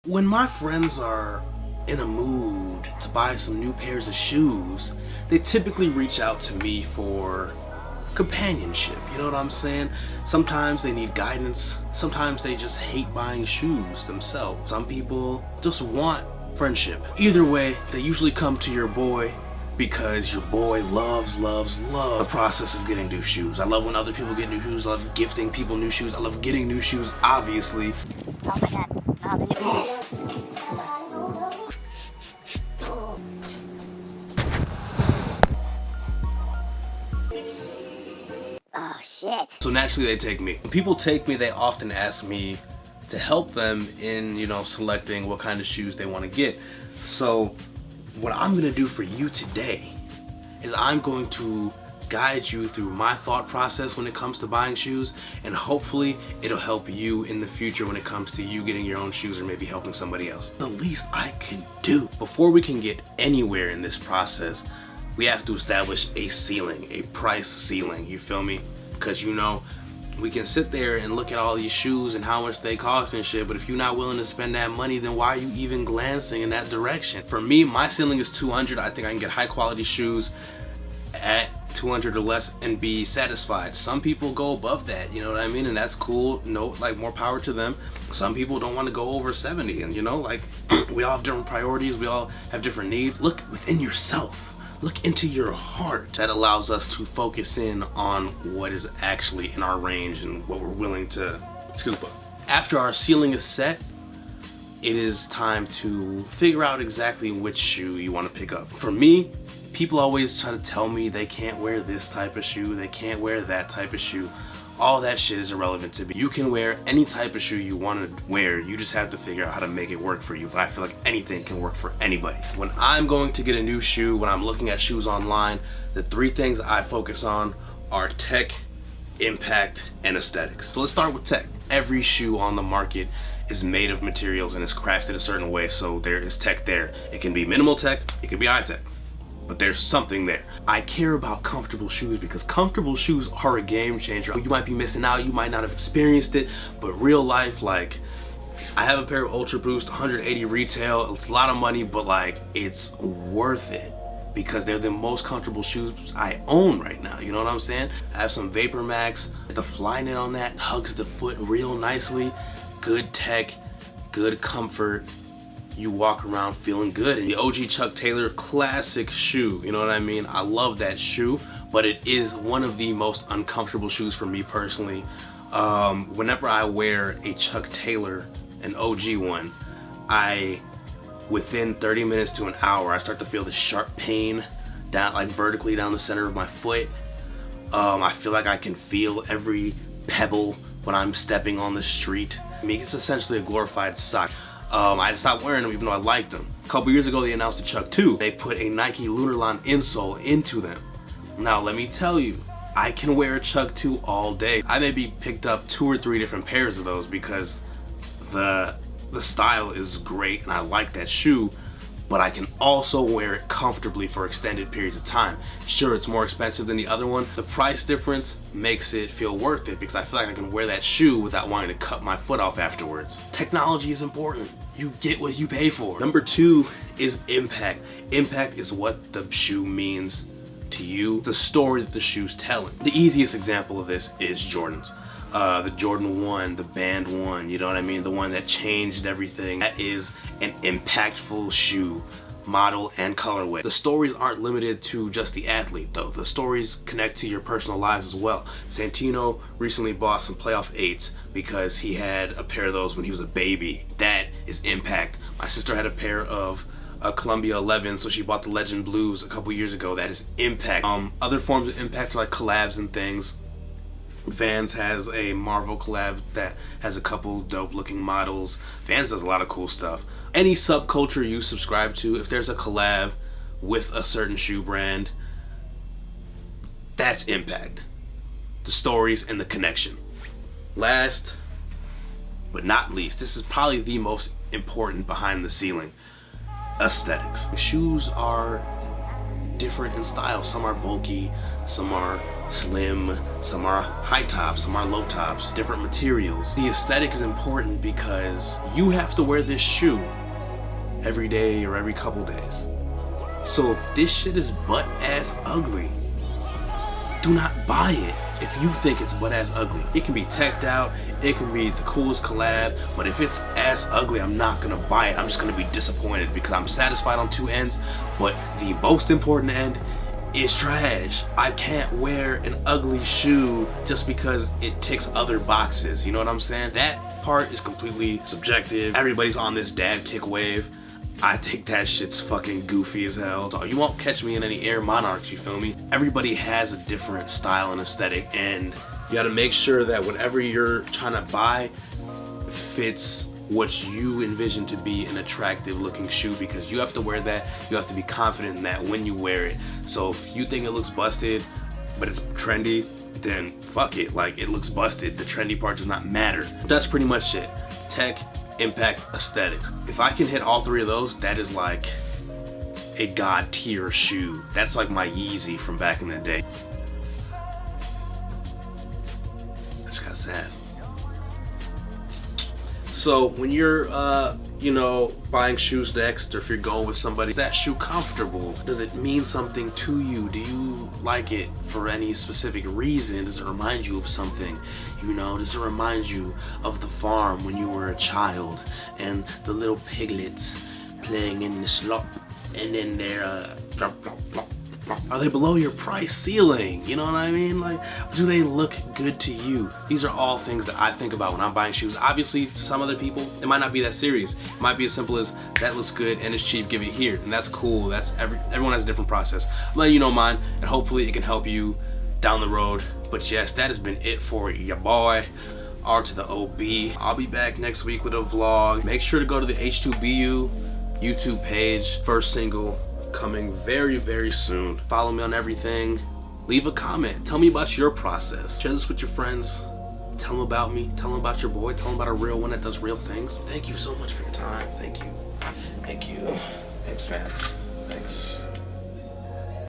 When my friends are in a mood to buy some new pairs of shoes, they typically reach out to me for companionship, you know what I'm saying? Sometimes they need guidance, sometimes they just hate buying shoes themselves. Some people just want friendship. Either way, they usually come to your boy because your boy loves the process of getting new shoes. I love when other people get new shoes. I love gifting people new shoes. I love getting new shoes, obviously. Oh my god. Oh, the new Oh shit. So naturally they take me. When people take me, they often ask me to help them in, selecting what kind of shoes they want to get. So what I'm gonna do for you today is I'm going to guide you through my thought process when it comes to buying shoes, and hopefully it'll help you in the future when it comes to you getting your own shoes or maybe helping somebody else. The least I can do before we can get anywhere in this process, we have to establish a ceiling, a price ceiling, you feel me? Because we can sit there and look at all these shoes and how much they cost and shit, but if you're not willing to spend that money, then why are you even glancing in that direction? For me, my ceiling is 200. I think I can get high quality shoes at 200 or less and be satisfied. Some people go above that, you know what I mean? And that's cool, more power to them. Some people don't want to go over 70, and we all have different priorities, we all have different needs. Look within yourself. Look into your heart. That allows us to focus in on what is actually in our range and what we're willing to scoop up. After our ceiling is set, it is time to figure out exactly which shoe you want to pick up. For me, people always try to tell me they can't wear this type of shoe, they can't wear that type of shoe. All that shit is irrelevant to me. You can wear any type of shoe you want to wear, you just have to figure out how to make it work for you. But I feel like anything can work for anybody. When I'm going to get a new shoe, when I'm looking at shoes online, the three things I focus on are tech, impact, and aesthetics. So let's start with tech. Every shoe on the market is made of materials and is crafted a certain way, so there is tech there. It can be minimal tech, it can be high tech, but there's something there. I care about comfortable shoes because comfortable shoes are a game changer. You might be missing out, you might not have experienced it, but real life, I have a pair of Ultra Boost, 180 retail. It's a lot of money, but it's worth it because they're the most comfortable shoes I own right now. You know what I'm saying? I have some Vapor Max. The Flyknit on that hugs the foot real nicely. Good tech, good comfort. You walk around feeling good. And the OG Chuck Taylor classic shoe, you know what I mean? I love that shoe, but it is one of the most uncomfortable shoes for me personally. Whenever I wear a Chuck Taylor, an OG one, within 30 minutes to an hour, I start to feel this sharp pain down, vertically down the center of my foot. I feel like I can feel every pebble when I'm stepping on the street. I mean, it's essentially a glorified sock. I stopped wearing them even though I liked them. A couple years ago, they announced the Chuck 2. They put a Nike Lunarlon insole into them. Now, let me tell you, I can wear a Chuck 2 all day. I maybe picked up 2 or 3 different pairs of those because the style is great and I like that shoe, but I can also wear it comfortably for extended periods of time. Sure, it's more expensive than the other one. The price difference makes it feel worth it because I feel like I can wear that shoe without wanting to cut my foot off afterwards. Technology is important. You get what you pay for. Number 2 is impact. Impact is what the shoe means to you, the story that the shoe's telling. The easiest example of this is Jordans. The Jordan 1, the Band 1, you know what I mean? The one that changed everything. That is an impactful shoe, model, and colorway. The stories aren't limited to just the athlete though. The stories connect to your personal lives as well. Santino recently bought some playoff 8s because he had a pair of those when he was a baby. That is impact. My sister had a pair of Columbia 11, so she bought the Legend Blues a couple years ago. That is impact. Other forms of impact are like collabs and things. Vans has a Marvel collab that has a couple dope looking models. Vans does a lot of cool stuff. Any subculture you subscribe to, if there's a collab with a certain shoe brand, that's impact. The stories and the connection. Last but not least, this is probably the most important behind the ceiling: aesthetics. Shoes are different in style. Some are bulky, some are slim, some are high tops, some are low tops, different materials. The aesthetic is important because you have to wear this shoe every day or every couple days. So if this shit is butt-ass ugly, do not buy it. If you think it's butt-ass ugly, it can be teched out, it can be the coolest collab, but if it's ass ugly, I'm not gonna buy it. I'm just gonna be disappointed because I'm satisfied on two ends, but the most important end is trash. I can't wear an ugly shoe just because it ticks other boxes. You know what I'm saying? That part is completely subjective. Everybody's on this dad kick wave. I think that shit's fucking goofy as hell. So you won't catch me in any Air Monarchs, you feel me? Everybody has a different style and aesthetic, and you gotta make sure that whatever you're trying to buy fits what you envision to be an attractive looking shoe, because you have to wear that. You have to be confident in that when you wear it. So if you think it looks busted, but it's trendy, then fuck it. Like, it looks busted. The trendy part does not matter. That's pretty much it. Tech, impact, aesthetics. If I can hit all three of those, that is like a god tier shoe. That's like my Yeezy from back in the day. I just got sad. So when you're you know, buying shoes next, or if you're going with somebody, is that shoe comfortable? Does it mean something to you? Do you like it for any specific reason? Does it remind you of something? You know, does it remind you of the farm when you were a child and the little piglets playing in the slop, and then they're plop, plop, plop. Are they below your price ceiling? You know what I mean? Like, do they look good to you? These are all things that I think about when I'm buying shoes. Obviously, to some other people, it might not be that serious. It might be as simple as, that looks good and it's cheap, give it here. And that's cool. That's everyone has a different process. I'm letting you know mine, and hopefully it can help you down the road. But yes, that has been it for your boy, R to the OB. I'll be back next week with a vlog. Make sure to go to the H2BU YouTube page. First single coming very, very soon. Follow me on everything. Leave a comment. Tell me about your process. Share this with your friends. Tell them about me. Tell them about your boy. Tell them about a real one that does real things. Thank you so much for your time. Thank you. Thank you. Thanks, man. Thanks.